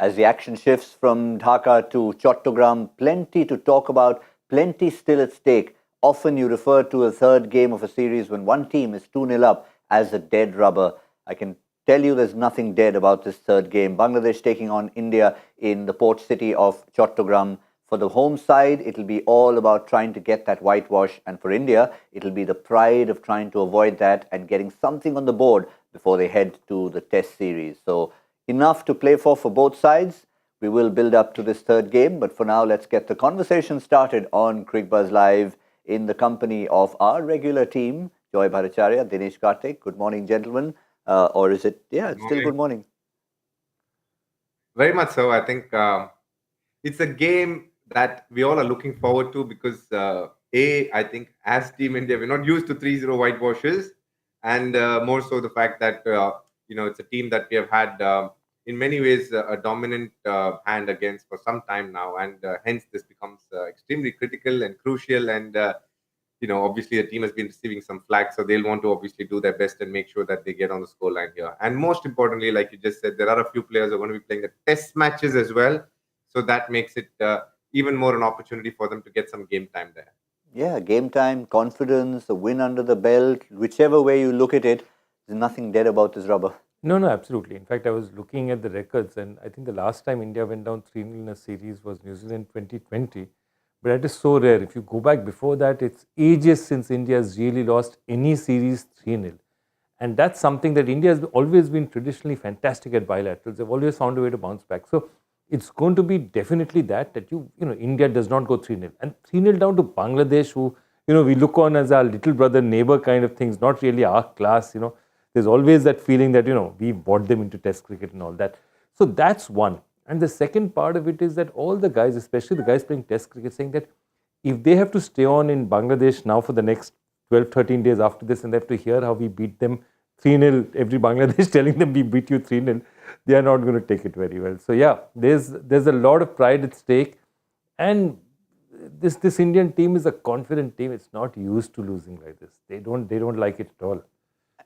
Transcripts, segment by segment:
As the action shifts from Dhaka to Chattogram, plenty to talk about, plenty still at stake. Often you refer to a third game of a series when one team is 2-0 up as a dead rubber. I can tell you there's nothing dead about this third game. Bangladesh taking on India in the port city of Chattogram. For the home side, it'll be all about trying to get that whitewash. And for India, it'll be the pride of trying to avoid that and getting something on the board before they head to the test series. So enough to play for both sides. We will build up to this third game. But for now, let's get the conversation started on Cricbuzz Live in the company of our regular team, Joy Bhattacharya, Dinesh Karthik. Good morning, gentlemen. Or is it? Yeah, it's still good morning. Very much so. I think it's a game that we all are looking forward to because I think as Team India, we're not used to 3-0 whitewashes, and more so the fact that it's a team that we have had in many ways a dominant hand against for some time now, and hence this becomes extremely critical and crucial. And obviously the team has been receiving some flack, so they'll want to obviously do their best and make sure that they get on the scoreline here. And most importantly, like you just said, there are a few players who are going to be playing the test matches as well, so that makes it even more an opportunity for them to get some game time there. Yeah, game time, confidence, a win under the belt, whichever way you look at it, there's nothing dead about this rubber. No, absolutely. In fact, I was looking at the records, and I think the last time India went down 3-0 in a series was New Zealand 2020. But that is so rare. If you go back before that, it's ages since India has really lost any series 3-0. And that's something that India has always been traditionally fantastic at bilaterals. They've always found a way to bounce back. So it's going to be definitely that India does not go 3-0. And 3-0 down to Bangladesh, who, we look on as our little brother, neighbor kind of things, not really our class, There's always that feeling that, we brought them into test cricket and all that. So that's one. And the second part of it is that all the guys, especially the guys playing test cricket, saying that if they have to stay on in Bangladesh now for the next 12, 13 days after this, and they have to hear how we beat them 3-0, every Bangladesh telling them we beat you 3-0, they are not going to take it very well. So yeah, there's a lot of pride at stake. And this Indian team is a confident team. It's not used to losing like this. They don't like it at all.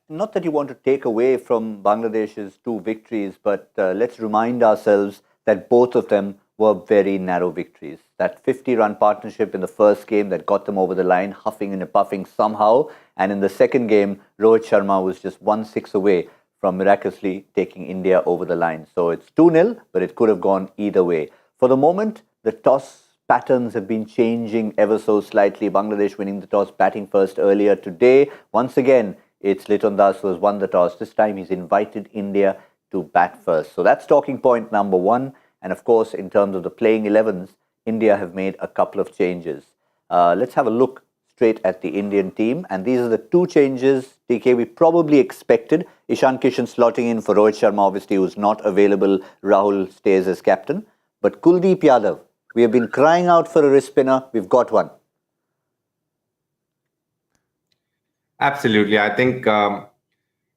Not that you want to take away from Bangladesh's two victories, but let's remind ourselves that both of them were very narrow victories. That 50-run partnership in the first game that got them over the line, huffing and puffing somehow. And in the second game, Rohit Sharma was just 1-6 away from miraculously taking India over the line. So it's 2-0, but it could have gone either way. For the moment, the toss patterns have been changing ever so slightly. Bangladesh winning the toss, batting first earlier today. Once again, it's Liton Das who has won the toss. This time he's invited India to bat first. So that's talking point number one. And of course, in terms of the playing 11s, India have made a couple of changes. Let's have a look straight at the Indian team. And these are the two changes, TK, we probably expected. Ishan Kishan slotting in for Rohit Sharma, obviously, who's not available. Rahul stays as captain. But Kuldeep Yadav, we have been crying out for a wrist spinner. We've got one. Absolutely. I think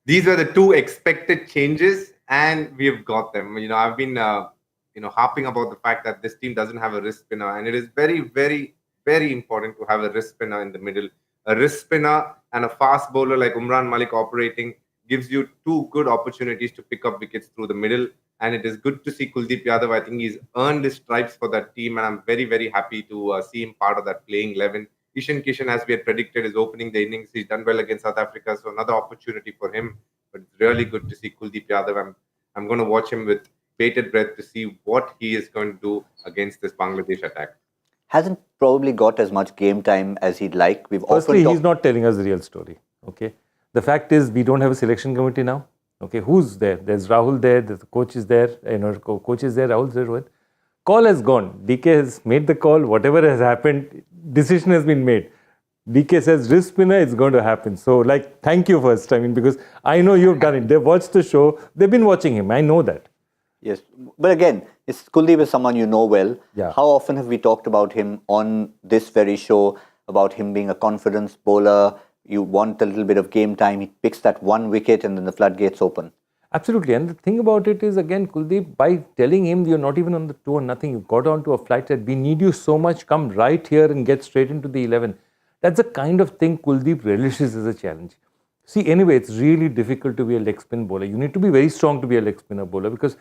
these were the two expected changes, and we have got them. I've been harping about the fact that this team doesn't have a wrist spinner, and it is very, very, very important to have a wrist spinner in the middle. A wrist spinner and a fast bowler like Umran Malik operating gives you two good opportunities to pick up wickets through the middle, and it is good to see Kuldeep Yadav. I think he's earned his stripes for that team, and I'm very, very happy to see him part of that playing 11. Ishan Kishan, as we had predicted, is opening the innings. He's done well against South Africa, so another opportunity for him. But it's really good to see Kuldeep Yadav. I'm going to watch him with bated breath to see what he is going to do against this Bangladesh attack. Hasn't probably got as much game time as he'd like. Firstly, he's not telling us the real story. Okay, the fact is we don't have a selection committee now. Okay, who's there? There's Rahul there. The coach is there. Coach is there. Rahul's there. Rohit. Call has gone. DK has made the call. Whatever has happened, decision has been made. DK says wrist spinner, it's going to happen. So, thank you first. Because I know you've done it. They've watched the show. They've been watching him. I know that. Yes. But again, Kuldeep is someone you know well. Yeah. How often have we talked about him on this very show, about him being a confidence bowler? You want a little bit of game time. He picks that one wicket and then the floodgates open. Absolutely. And the thing about it is, again, Kuldeep, by telling him you're not even on the tour, nothing, you got onto a flight that we need you so much, come right here and get straight into the 11. That's the kind of thing Kuldeep relishes as a challenge. See, anyway, it's really difficult to be a leg spin bowler. You need to be very strong to be a leg spinner bowler because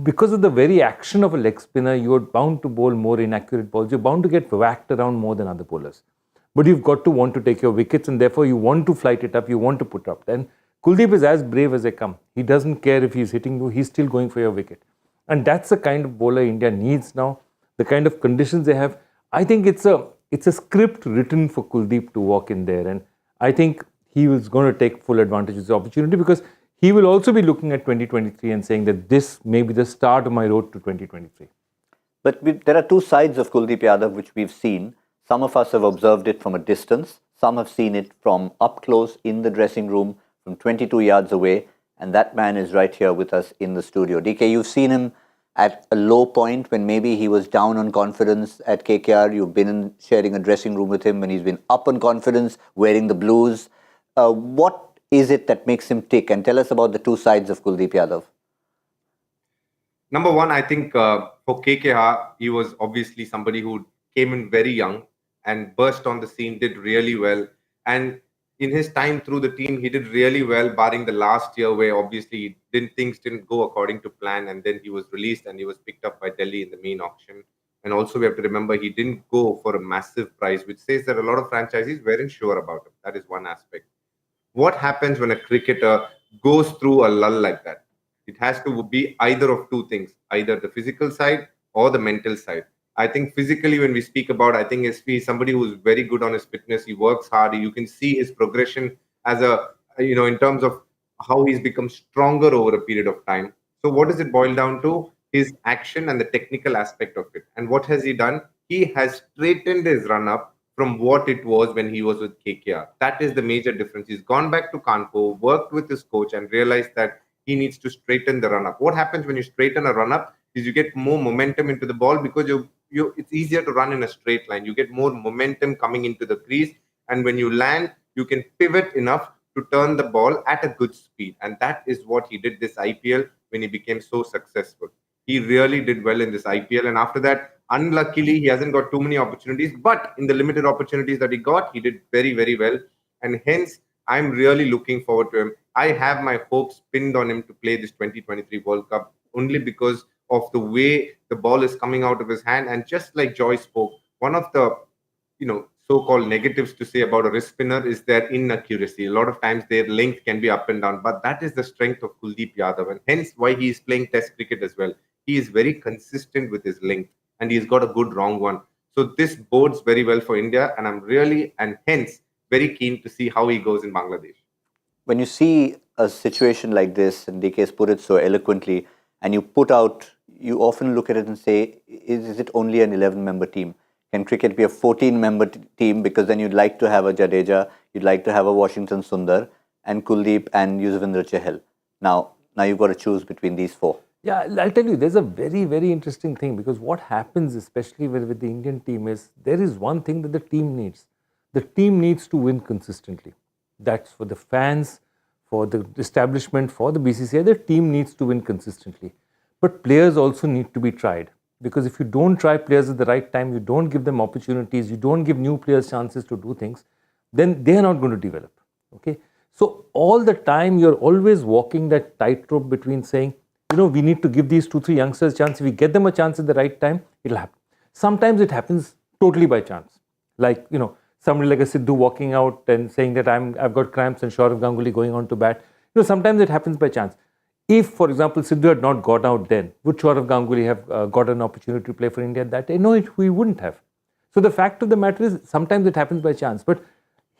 because of the very action of a leg spinner, you're bound to bowl more inaccurate balls. You're bound to get whacked around more than other bowlers. But you've got to want to take your wickets, and therefore you want to flight it up, you want to put up. Then Kuldeep is as brave as they come. He doesn't care if he's hitting you, he's still going for your wicket. And that's the kind of bowler India needs now, the kind of conditions they have. I think it's a script written for Kuldeep to walk in there. And I think he was going to take full advantage of the opportunity, because he will also be looking at 2023 and saying that this may be the start of my road to 2023. But there are two sides of Kuldeep Yadav which we've seen. Some of us have observed it from a distance. Some have seen it from up close in the dressing room from 22 yards away. And that man is right here with us in the studio. DK, you've seen him at a low point when maybe he was down on confidence at KKR. You've been sharing a dressing room with him when he's been up on confidence, wearing the blues. What is it that makes him tick? And tell us about the two sides of Kuldeep Yadav. Number one, I think for KKR, he was obviously somebody who came in very young and burst on the scene, did really well. And in his time through the team, he did really well, barring the last year where obviously things didn't go according to plan. And then he was released and he was picked up by Delhi in the main auction. And also we have to remember he didn't go for a massive price, which says that a lot of franchisees weren't sure about him. That is one aspect. What happens when a cricketer goes through a lull like that? It has to be either of two things, either the physical side or the mental side. I think physically, when we speak about, I think SP is somebody who's very good on his fitness. He works hard. You can see his progression as in terms of how he's become stronger over a period of time. So what does it boil down to? His action and the technical aspect of it. And what has he done? He has straightened his run up from what it was when he was with KKR. That is the major difference. He's gone back to Kanpur, worked with his coach, and realized that he needs to straighten the run up. What happens when you straighten a run up is you get more momentum into the ball, because it's easier to run in a straight line. You get more momentum coming into the crease, and when you land, you can pivot enough to turn the ball at a good speed. And that is what he did this IPL when he became so successful. He really did well in this IPL, and after that, unluckily, he hasn't got too many opportunities, but in the limited opportunities that he got, he did very, very well. And hence, I'm really looking forward to him. I have my hopes pinned on him to play this 2023 World Cup, only because of the way the ball is coming out of his hand. And just like Joy spoke, one of the so-called negatives to say about a wrist spinner is their inaccuracy. A lot of times their length can be up and down, but that is the strength of Kuldeep Yadav, and hence why he is playing Test cricket as well. He is very consistent with his length, and he's got a good wrong one. So this bodes very well for India, and I'm really, and hence, very keen to see how he goes in Bangladesh. When you see a situation like this, and DK has put it so eloquently, and you often look at it and say, is it only an 11-member team? Can cricket be a 14-member team? Because then you'd like to have a Jadeja, you'd like to have a Washington Sundar, and Kuldeep and Yuzvendra Chahal. Now you've got to choose between these four. Yeah, I'll tell you, there's a very, very interesting thing, because what happens, especially with the Indian team, is there is one thing that the team needs. The team needs to win consistently. That's for the fans, for the establishment, for the BCCI. The team needs to win consistently. But players also need to be tried. Because if you don't try players at the right time, you don't give them opportunities, you don't give new players chances to do things, then they are not going to develop. Okay? So all the time, you're always walking that tightrope between saying, we need to give these 2-3 youngsters a chance. If we get them a chance at the right time, it'll happen. Sometimes it happens totally by chance. Like, somebody like a Sidhu walking out and saying that I've got cramps, and Saurav Ganguly going on to bat. Sometimes it happens by chance. If, for example, Sidhu had not gone out then, would Saurav Ganguly have got an opportunity to play for India that day? No, we wouldn't have. So the fact of the matter is, sometimes it happens by chance. But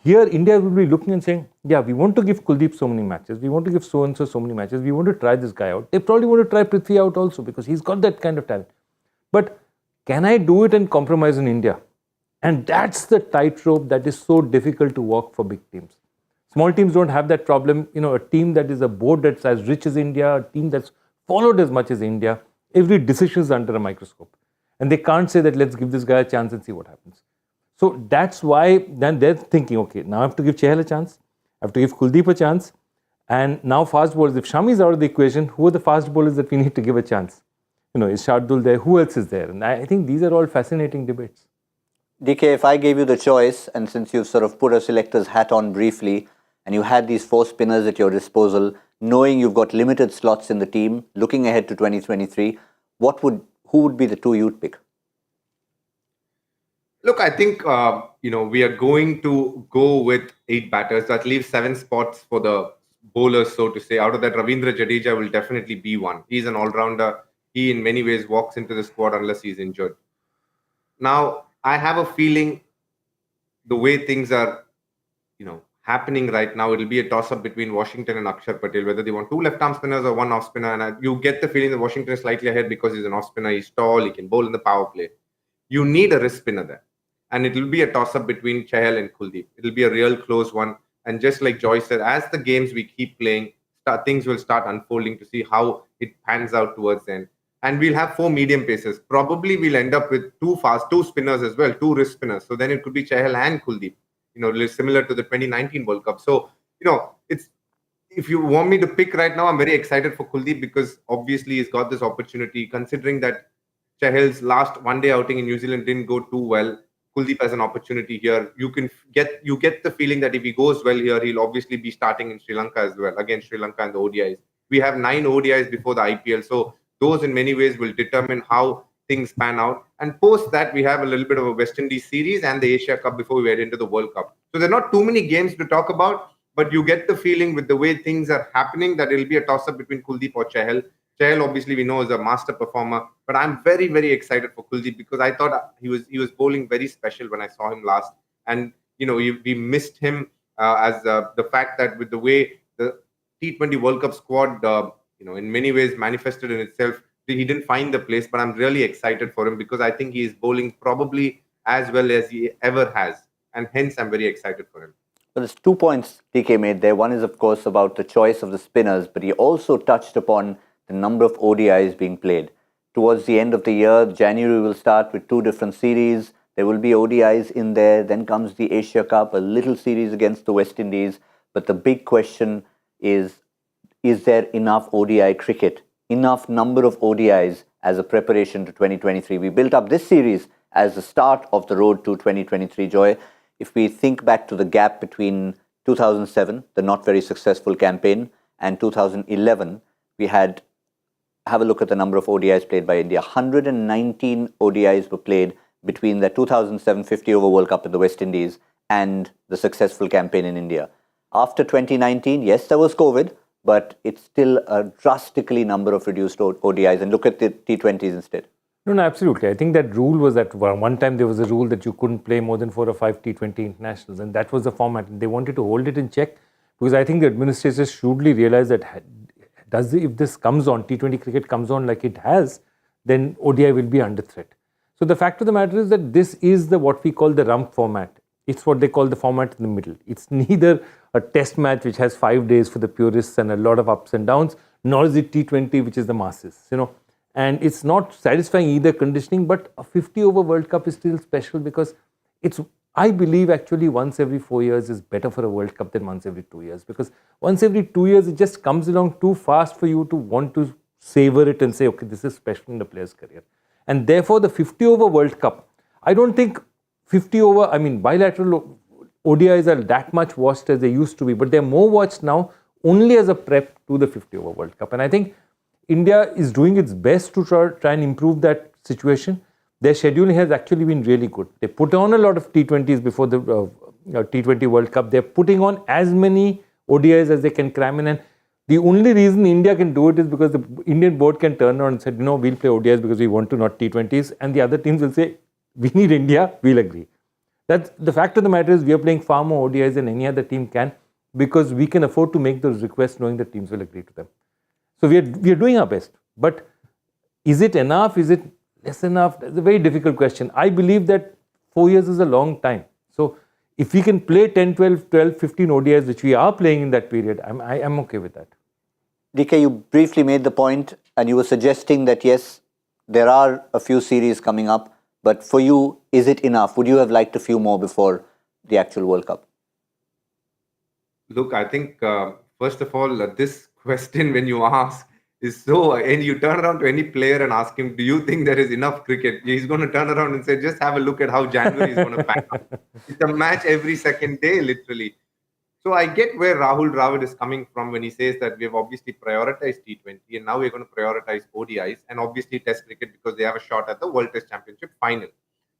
here, India will be looking and saying, yeah, we want to give Kuldeep so many matches. We want to give so-and-so so many matches. We want to try this guy out. They probably want to try Prithvi out also, because he's got that kind of talent. But can I do it and compromise in India? And that's the tightrope that is so difficult to walk for big teams. Small teams don't have that problem. A team that is a board that's as rich as India, a team that's followed as much as India, every decision is under a microscope. And they can't say that let's give this guy a chance and see what happens. So that's why then they're thinking, okay, now I have to give Chahal a chance. I have to give Kuldeep a chance. And now fast bowlers, if Shami is out of the equation, who are the fast bowlers that we need to give a chance? Is Shardul there? Who else is there? And I think these are all fascinating debates. DK, if I gave you the choice, and since you've sort of put a selector's hat on briefly, and you had these 4 spinners at your disposal, knowing you've got limited slots in the team, looking ahead to 2023, who would be the two you'd pick? Look, I think we are going to go with 8 batters. That leaves 7 spots for the bowlers, so to say. Out of that, Ravindra Jadeja will definitely be one. He's an all-rounder. He, in many ways, walks into the squad unless he's injured. Now, I have a feeling the way things are, happening right now, it'll be a toss-up between Washington and Akshar Patel, whether they want 2 left-arm spinners or 1 off-spinner. And you get the feeling that Washington is slightly ahead because he's an off-spinner. He's tall. He can bowl in the power play. You need a wrist spinner there. And it will be a toss-up between Chahal and Kuldeep. It will be a real close one. And just like Joy said, as the games we keep playing, things will start unfolding to see how it pans out towards the end. And we'll have 4 medium paces. Probably we'll end up with 2 spinners as well, 2 wrist spinners. So then it could be Chahal and Kuldeep, similar to the 2019 World Cup. So, it's, if you want me to pick right now, I'm very excited for Kuldeep because obviously he's got this opportunity, considering that Chahal's last one-day outing in New Zealand didn't go too well. Kuldeep has an opportunity here. You get the feeling that if he goes well here, he'll obviously be starting in Sri Lanka as well, against Sri Lanka and the ODIs. We have 9 ODIs before the IPL, so those in many ways will determine how things pan out. And post that, we have a little bit of a West Indies series and the Asia Cup before we head into the World Cup. So there are not too many games to talk about, but you get the feeling with the way things are happening that it'll be a toss-up between Kuldeep or Chahal. Chahal, obviously, we know is a master performer, but I'm very, very excited for Kuldeep because I thought he was bowling very special when I saw him last. And, we missed him as the fact that with the way the T20 World Cup squad, in many ways manifested in itself, he didn't find the place, but I'm really excited for him because I think he is bowling probably as well as he ever has. And hence, I'm very excited for him. Well, there's 2 points DK made there. One is, of course, about the choice of the spinners, but he also touched upon the number of ODIs being played. Towards the end of the year, January will start with 2 different series. There will be ODIs in there. Then comes the Asia Cup, a little series against the West Indies. But the big question is there enough ODI cricket, enough number of ODIs as a preparation to 2023? We built up this series as the start of the road to 2023, Joy. If we think back to the gap between 2007, the not very successful campaign, and 2011, we have a look at the number of ODIs played by India. 119 ODIs were played between the 2007 50-over World Cup in the West Indies and the successful campaign in India. After 2019, yes, there was COVID, but it's still a drastically number of reduced ODIs. And look at the T20s instead. No, absolutely. I think that rule was that one time there was a rule that you couldn't play more than 4 or 5 T20 internationals, and that was the format. And they wanted to hold it in check because I think the administrators shrewdly realized that if this comes on, T20 cricket comes on like it has, then ODI will be under threat. So the fact of the matter is that this is what we call the rump format. It's what they call the format in the middle. It's neither a test match which has 5 days for the purists and a lot of ups and downs, nor is it T20 which is the masses, And it's not satisfying either conditioning, but a 50-over World Cup is still special because I believe actually once every 4 years is better for a World Cup than once every 2 years, because once every 2 years it just comes along too fast for you to want to savor it and say, okay, this is special in the player's career. And therefore the 50-over World Cup, I don't think bilateral ODIs are that much watched as they used to be, but they're more watched now only as a prep to the 50-over World Cup. And I think India is doing its best to try and improve that situation. Their scheduling has actually been really good. They put on a lot of T20s before the T20 World Cup. They're putting on as many ODIs as they can cram in. And the only reason India can do it is because the Indian board can turn around and say, we'll play ODIs because we want to, not T20s. And the other teams will say, we need India, we'll agree. That's the fact of the matter is we are playing far more ODIs than any other team can because we can afford to make those requests knowing that teams will agree to them. So we are doing our best. But is it enough? Is it less enough? That's a very difficult question. I believe that 4 years is a long time. So if we can play 10, 12, 15 ODIs, which we are playing in that period, I'm okay with that. DK, you briefly made the point and you were suggesting that yes, there are a few series coming up, but for you, is it enough? Would you have liked a few more before the actual World Cup? Look, I think, first of all, this question when you ask is so, and you turn around to any player and ask him, do you think there is enough cricket? He's going to turn around and say, just have a look at how January is going to pan out. It's a match every second day, literally. So I get where Rahul Dravid is coming from when he says that we have obviously prioritized T20 and now we're going to prioritize ODIs and obviously Test cricket because they have a shot at the World Test Championship final.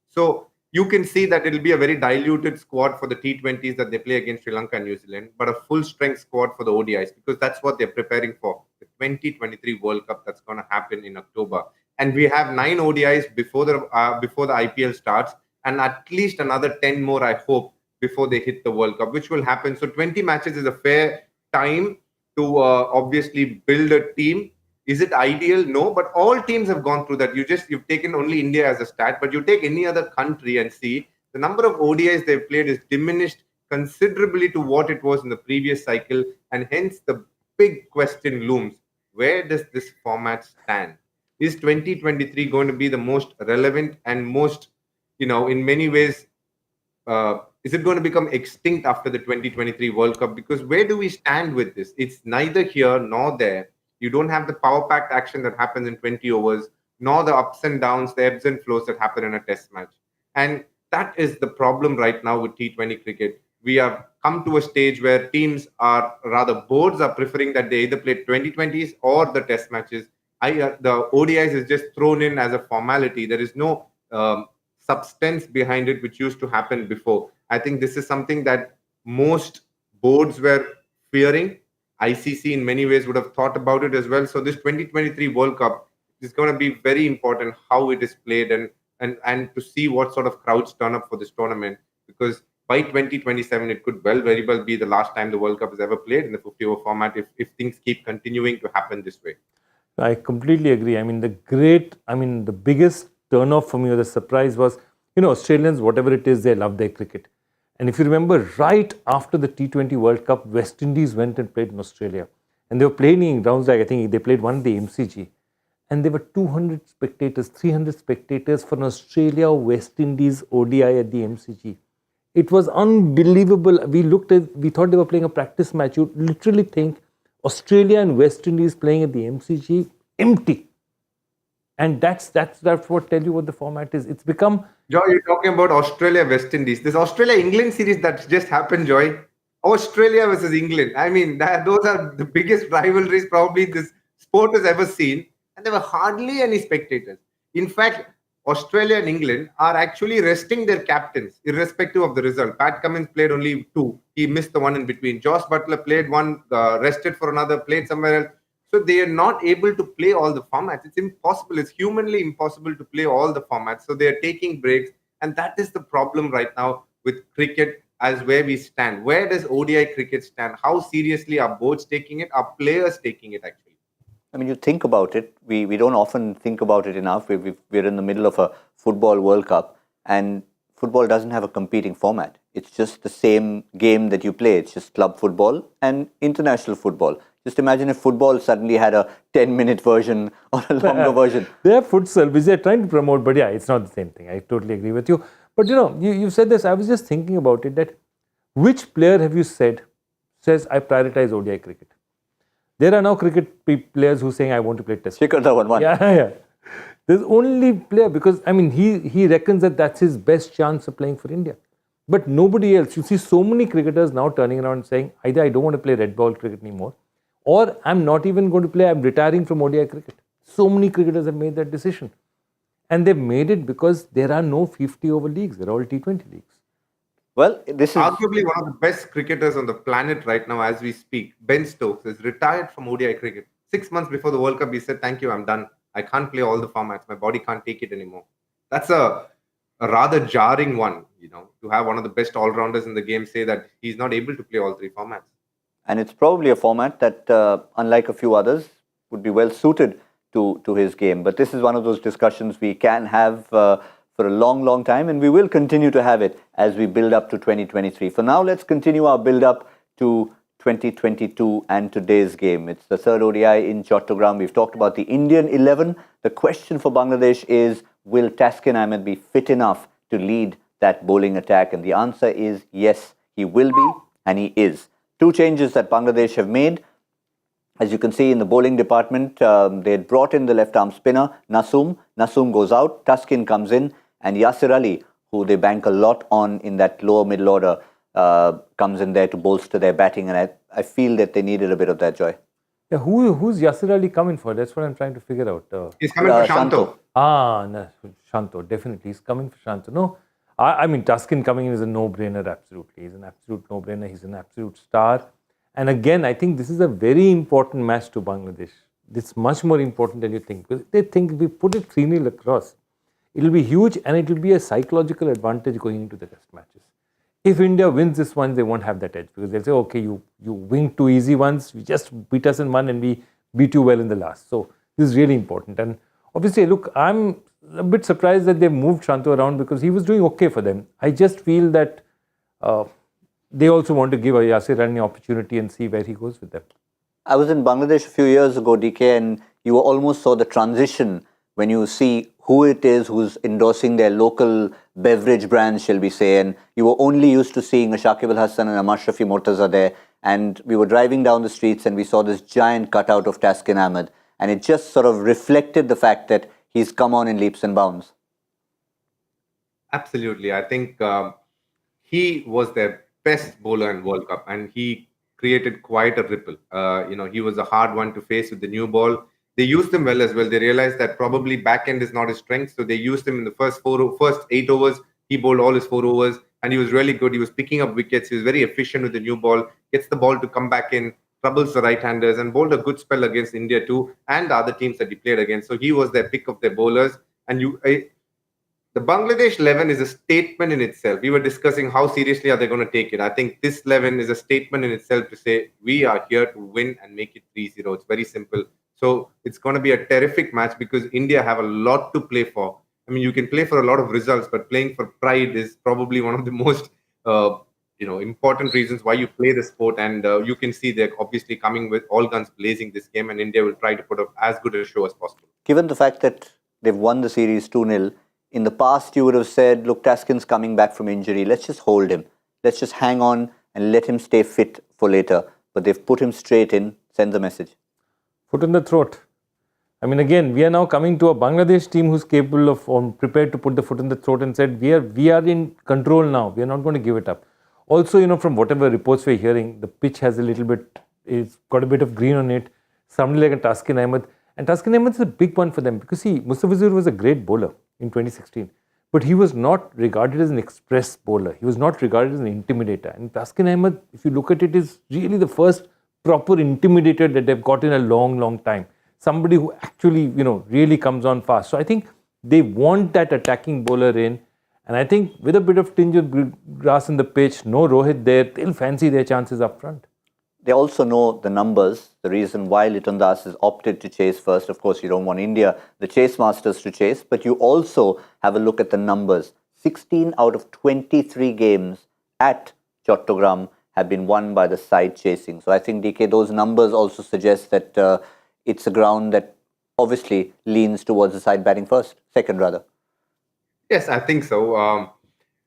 So you can see that it'll be a very diluted squad for the T20s that they play against Sri Lanka and New Zealand, but a full strength squad for the ODIs because that's what they're preparing for, the 2023 World Cup that's going to happen in October. And we have 9 ODIs before the IPL starts, and at least another 10 more, I hope, before they hit the World Cup, which will happen. So 20 matches is a fair time to obviously build a team. Is it ideal? No, but all teams have gone through that. You've taken only India as a stat, but you take any other country and see the number of ODIs they've played is diminished considerably to what it was in the previous cycle, and hence the big question looms: where does this format stand? Is 2023 going to be the most relevant and most, in many ways, is it going to become extinct after the 2023 World Cup? Because where do we stand with this? It's neither here nor there. You don't have the power packed action that happens in 20 overs, nor the ups and downs, the ebbs and flows that happen in a test match. And that is the problem right now with T20 cricket. We have come to a stage where boards are preferring that they either play 2020s or the test matches. The ODIs is just thrown in as a formality. There is no substance behind it, which used to happen before. I think this is something that most boards were fearing. ICC in many ways would have thought about it as well. So this 2023 World Cup is going to be very important how it is played and to see what sort of crowds turn up for this tournament, because by 2027 it could very well be the last time the World Cup is ever played in the 50-over format if things keep continuing to happen this way. I completely agree. I mean, the biggest turn off for me or the surprise was, Australians, whatever it is, they love their cricket. And if you remember, right after the T20 World Cup, West Indies went and played in Australia. And they were playing rounds like, I think they played one at the MCG. And there were 200 spectators, 300 spectators for an Australia-West Indies ODI at the MCG. It was unbelievable. We thought they were playing a practice match. You'd literally think Australia and West Indies playing at the MCG, empty. And that's what tell you what the format is. It's become... Joy, you're talking about Australia, West Indies. This Australia-England series that just happened, Joy. Australia versus England. I mean, those are the biggest rivalries probably this sport has ever seen. And there were hardly any spectators. In fact, Australia and England are actually resting their captains, irrespective of the result. Pat Cummins played only 2. He missed the one in between. Josh Butler played 1, rested for another, played somewhere else. So they are not able to play all the formats. It's impossible. It's humanly impossible to play all the formats. So they are taking breaks. And that is the problem right now with cricket as where we stand. Where does ODI cricket stand? How seriously are boards taking it? Are players taking it actually? I mean, you think about it. We don't often think about it enough. We're in the middle of a football World Cup, and football doesn't have a competing format. It's just the same game that you play. It's just club football and international football. Just imagine if football suddenly had a 10-minute version or a longer version. They have futsal, which they're trying to promote, but yeah, it's not the same thing. I totally agree with you. But you said this, I was just thinking about it, that which player have you says, I prioritize ODI cricket? There are now cricket players who are saying, I want to play test. Shikhar Dhawan won. Yeah. There's only player, because, I mean, he reckons that that's his best chance of playing for India. But nobody else. You see so many cricketers now turning around and saying, either I don't want to play red ball cricket anymore, or I'm not even going to play, I'm retiring from ODI cricket. So many cricketers have made that decision. And they've made it because there are no 50-over leagues. They're all T20 leagues. Well, this is arguably one of the best cricketers on the planet right now as we speak. Ben Stokes is retired from ODI cricket. 6 months before the World Cup, he said, thank you, I'm done. I can't play all the formats. My body can't take it anymore. That's a rather jarring one, to have one of the best all-rounders in the game say that he's not able to play all 3 formats. And it's probably a format that, unlike a few others, would be well suited to his game. But this is one of those discussions we can have for a long, long time, and we will continue to have it as we build up to 2023. For now, let's continue our build up to 2022 and today's game. It's the third ODI in Chattogram. We've talked about the Indian 11. The question for Bangladesh is, will Taskin Ahmed be fit enough to lead that bowling attack? And the answer is yes, he will be, and he is. 2 changes that Bangladesh have made. As you can see in the bowling department, they had brought in the left-arm spinner, Nasoom. Nasoom goes out, Taskin comes in, and Yasir Ali, who they bank a lot on in that lower middle order, comes in there to bolster their batting, and I feel that they needed a bit of that joy. Yeah, who's Yasir Ali coming for? That's what I'm trying to figure out. He's coming for Shanto. No, Shanto, definitely. He's coming for Shanto. No, I mean, Tuscan coming in is a no-brainer, absolutely. He's an absolute no-brainer. He's an absolute star. And again, I think this is a very important match to Bangladesh. It's much more important than you think. Because they think if we put it 3-0 across, it will be huge and it will be a psychological advantage going into the test matches. If India wins this one, they won't have that edge because they'll say, okay, you win 2 easy ones, you just beat us in one and we beat you well in the last. So this is really important. And obviously, look, I'm a bit surprised that they've moved Shanto around because he was doing okay for them. I just feel that they also want to give Yasir Ali an opportunity and see where he goes with them. I was in Bangladesh a few years ago, DK, and you almost saw the transition when you see who it is who's endorsing their local beverage brands, shall we say, and you were only used to seeing a Shakib Al Hasan and a Mashrafi Mortaza there, and we were driving down the streets and we saw this giant cutout of Taskin Ahmed, and it just sort of reflected the fact that he's come on in leaps and bounds. Absolutely. I think he was their best bowler in World Cup and he created quite a ripple. He was a hard one to face with the new ball. They used him well as well. They realized that probably back end is not his strength. So they used him in the first 8 overs. He bowled all his 4 overs and he was really good. He was picking up wickets. He was very efficient with the new ball, gets the ball to come back in, troubles the right-handers and bowled a good spell against India too and the other teams that he played against. So he was their pick of their bowlers. And the Bangladesh 11 is a statement in itself. We were discussing how seriously are they going to take it. I think this 11 is a statement in itself to say we are here to win and make it 3-0. It's very simple. So it's going to be a terrific match because India have a lot to play for. I mean, you can play for a lot of results, but playing for pride is probably one of the most important reasons why you play the sport. And you can see they're obviously coming with all guns blazing this game, and India will try to put up as good a show as possible. Given the fact that they've won the series 2-0, in the past you would have said, look, Taskin's coming back from injury. Let's just hold him. Let's just hang on and let him stay fit for later. But they've put him straight in, send the message. Foot in the throat. I mean, again, we are now coming to a Bangladesh team who's capable of, prepared to put the foot in the throat and said, we are in control now. We are not going to give it up. Also, from whatever reports we're hearing, the pitch has it's got a bit of green on it. Somebody like a Taskin Ahmed. And Taskin Ahmed is a big one for them because Mustafizur was a great bowler in 2016. But he was not regarded as an express bowler. He was not regarded as an intimidator. And Taskin Ahmed, if you look at it, is really the first proper intimidator that they've got in a long, long time. Somebody who actually, really comes on fast. So I think they want that attacking bowler in. And I think with a bit of tinge of grass in the pitch, no Rohit there, they'll fancy their chances up front. They also know the numbers, the reason why Liton Das has opted to chase first. Of course, you don't want India, the chase masters, to chase, but you also have a look at the numbers. 16 out of 23 games at Chattogram have been won by the side chasing. So I think, DK, those numbers also suggest that it's a ground that obviously leans towards the side batting second rather. Yes, I think so.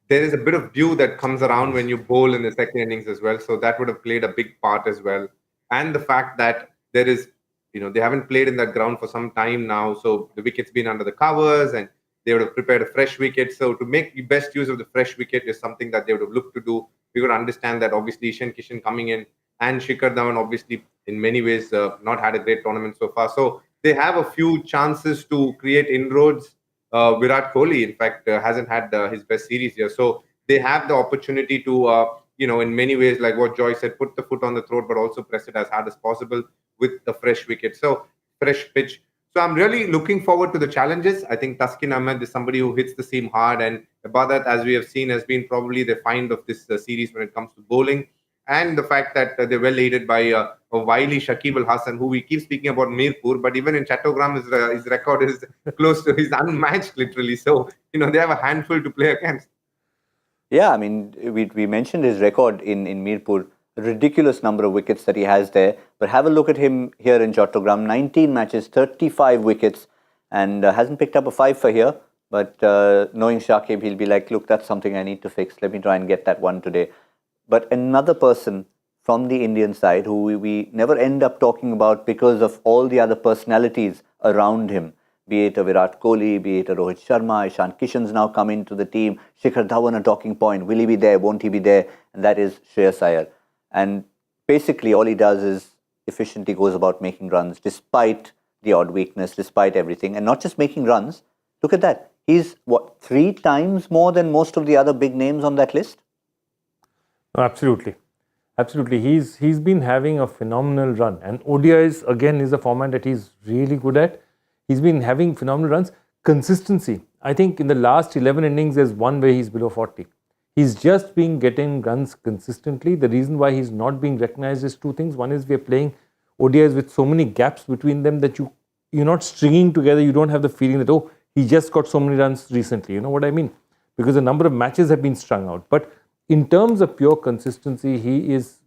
There is a bit of view that comes around when you bowl in the second innings as well. So that would have played a big part as well. And the fact that there is, they haven't played in that ground for some time now. So the wicket's been under the covers and they would have prepared a fresh wicket. So to make the best use of the fresh wicket is something that they would have looked to do. We would understand that obviously Ishan Kishan coming in and Shikhar Dhawan obviously in many ways not had a great tournament so far. So they have a few chances to create inroads. Virat Kohli, in fact, hasn't had his best series here. So they have the opportunity to, in many ways, like what Joy said, put the foot on the throat, but also press it as hard as possible with the fresh wicket. So fresh pitch. So I'm really looking forward to the challenges. I think Taskin Ahmed is somebody who hits the seam hard. And Ibadat, as we have seen, has been probably the find of this series when it comes to bowling. And the fact that they're well aided by a wily Shakib Al Hasan, who we keep speaking about Mirpur, but even in Chattogram, his record is close to, he's unmatched literally. So, they have a handful to play against. Yeah, I mean, we mentioned his record in Mirpur, a ridiculous number of wickets that he has there. But have a look at him here in Chattogram, 19 matches, 35 wickets, and hasn't picked up a 5 for here. But knowing Shakib, he'll be like, look, that's something I need to fix. Let me try and get that one today. But another person from the Indian side who we never end up talking about because of all the other personalities around him, be it a Virat Kohli, be it a Rohit Sharma, Ishan Kishan's now come into the team, Shikhar Dhawan a talking point, will he be there, won't he be there? And that is Shreyas Iyer. And basically all he does is efficiently goes about making runs despite the odd weakness, despite everything. And not just making runs, look at that. He's, 3 times more than most of the other big names on that list? No, absolutely. Absolutely. He's been having a phenomenal run. And ODIs, again, is a format that he's really good at. He's been having phenomenal runs. Consistency. I think in the last 11 innings, there's one where he's below 40. He's just been getting runs consistently. The reason why he's not being recognized is 2 things. One is we're playing ODIs with so many gaps between them that you're not stringing together. You don't have the feeling that, oh, he just got so many runs recently. You know what I mean? Because a number of matches have been strung out. But in terms of pure consistency, he's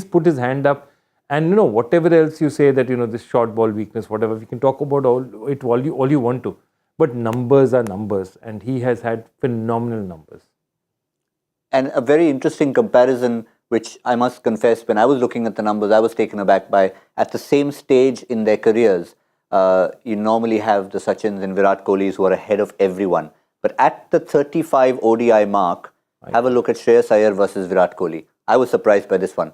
put his hand up. And whatever else you say that this short ball weakness, whatever, we can talk about all you want to. But numbers are numbers, and he has had phenomenal numbers. And a very interesting comparison, which I must confess, when I was looking at the numbers, I was taken aback by. At the same stage in their careers, you normally have the Sachins and Virat Kohlis who are ahead of everyone. But at the 35 ODI mark, have a look at Shreyas Iyer versus Virat Kohli. I was surprised by this one.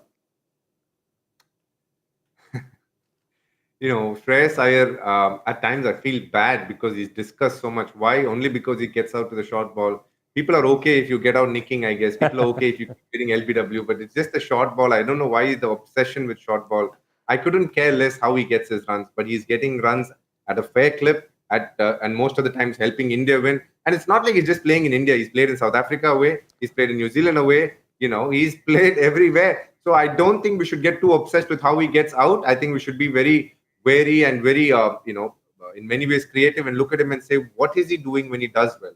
Shreyas Iyer, at times I feel bad because he's discussed so much. Why? Only because he gets out to the short ball. People are okay if you get out nicking, I guess. People are okay if you're getting LBW, but it's just a short ball. I don't know why the obsession with short ball. I couldn't care less how he gets his runs, but he's getting runs at a fair clip and most of the times helping India win. And it's not like he's just playing in India. He's played in South Africa away. He's played in New Zealand away. He's played everywhere. So I don't think we should get too obsessed with how he gets out. I think we should be very wary and very, in many ways creative and look at him and say, what is he doing when he does well?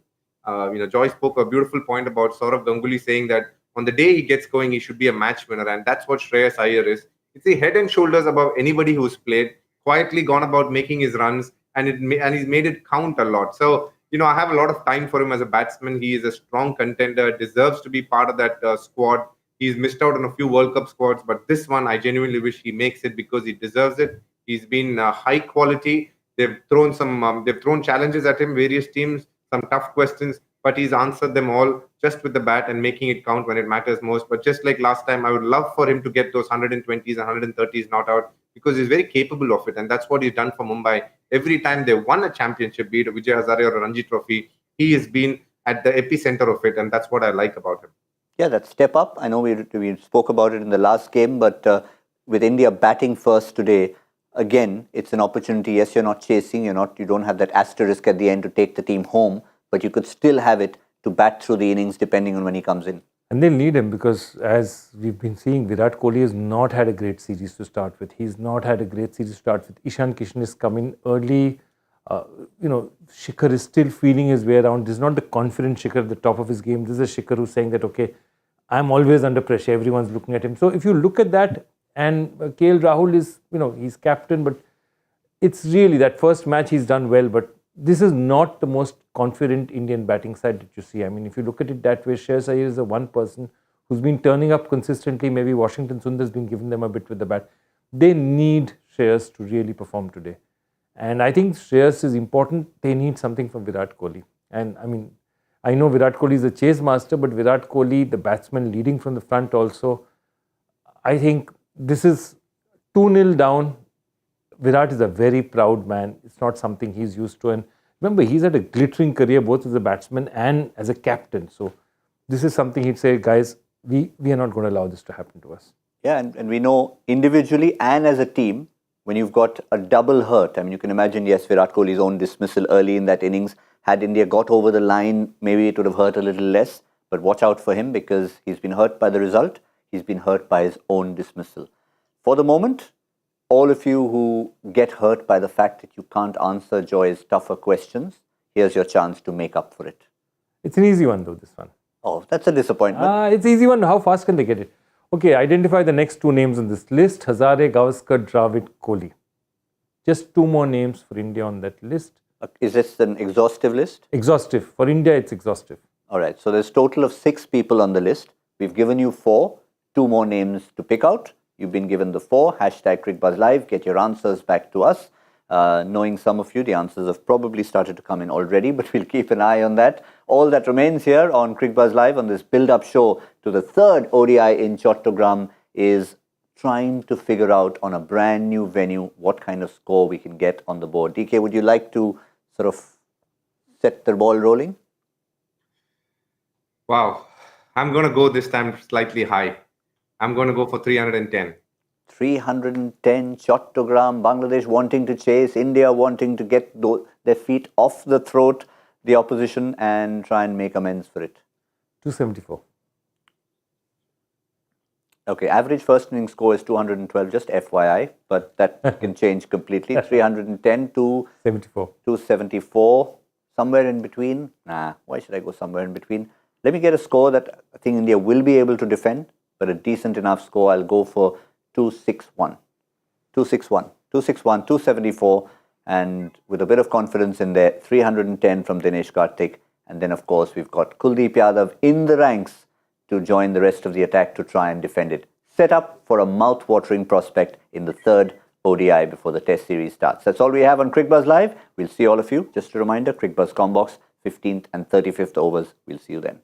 Joy spoke a beautiful point about Saurav Ganguly saying that on the day he gets going, he should be a match winner. And that's what Shreyas Iyer is. It's a head and shoulders above anybody who's played, quietly gone about making his runs, and he's made it count a lot. So, I have a lot of time for him as a batsman. He is a strong contender, deserves to be part of that squad. He's missed out on a few World Cup squads, but this one, I genuinely wish he makes it because he deserves it. He's been high quality. They've thrown challenges at him, various teams, some tough questions, but he's answered them all just with the bat and making it count when it matters most. But just like last time, I would love for him to get those 120s and 130s not out because he's very capable of it. And that's what he's done for Mumbai. Every time they won a championship, be it a Vijay Hazare or a Ranji Trophy, he has been at the epicenter of it. And that's what I like about him. Yeah, that step up. I know we spoke about it in the last game, but with India batting first today, again, it's an opportunity. Yes, you're not chasing, you don't have that asterisk at the end to take the team home, but you could still have it to bat through the innings depending on when he comes in. And they'll need him because, as we've been seeing, Virat Kohli has not had a great series to start with. He's not had a great series to start with. Ishan Kishan is coming early. Shikhar is still feeling his way around. This is not the confident Shikhar at the top of his game. This is a Shikhar who's saying that, okay, I'm always under pressure. Everyone's looking at him. So if you look at that, and KL Rahul is, he's captain, but it's really that first match he's done well, but this is not the most confident Indian batting side that you see. I mean, if you look at it that way, Shreyas Iyer is the one person who's been turning up consistently. Maybe Washington Sundar's been giving them a bit with the bat. They need Shreyas to really perform today. And I think Shreyas is important. They need something from Virat Kohli. And I mean, I know Virat Kohli is a chase master, but Virat Kohli, the batsman leading from the front also, I think this is 2-0 down. Virat is a very proud man. It's not something he's used to. And remember, he's had a glittering career both as a batsman and as a captain. So this is something he'd say, guys, we are not going to allow this to happen to us. Yeah, and we know individually and as a team, when you've got a double hurt, I mean, you can imagine, yes, Virat Kohli's own dismissal early in that innings. Had India got over the line, maybe it would have hurt a little less. But watch out for him because he's been hurt by the result. He's been hurt by his own dismissal. For the moment, all of you who get hurt by the fact that you can't answer Joy's tougher questions, here's your chance to make up for it. It's an easy one though, this one. Oh, that's a disappointment. It's an easy one. How fast can they get it? Okay, identify the next 2 names on this list. Hazare, Gavaskar, Dravid, Kohli. Just 2 more names for India on that list. Is this an exhaustive list? Exhaustive. For India, it's exhaustive. All right. So there's a total of 6 people on the list. We've given you 4. 2 more names to pick out. You've been given the 4. #CricBuzz Live. Get your answers back to us. Knowing some of you, the answers have probably started to come in already, but we'll keep an eye on that. All that remains here on Cricbuzz Live on this build-up show to the third ODI in Chattogram is trying to figure out on a brand new venue what kind of score we can get on the board. DK, would you like to sort of set the ball rolling? Wow. I'm going to go this time slightly high. I'm going to go for 310. 310, Chattogram, Bangladesh wanting to chase, India wanting to get their feet off the throat, the opposition, and try and make amends for it. 274. Okay, average first inning score is 212, just FYI, but that can change completely. 310 to 74. 274, somewhere in between. Nah, why should I go somewhere in between? Let me get a score that I think India will be able to defend, but a decent enough score. I'll go for 261. 261. 261, 274, and with a bit of confidence in there, 310 from Dinesh Karthik. And then, of course, we've got Kuldeep Yadav in the ranks to join the rest of the attack to try and defend it. Set up for a mouth-watering prospect in the third ODI before the Test series starts. That's all we have on Cricbuzz Live. We'll see all of you. Just a reminder, Cricbuzz Combox, 15th and 35th overs. We'll see you then.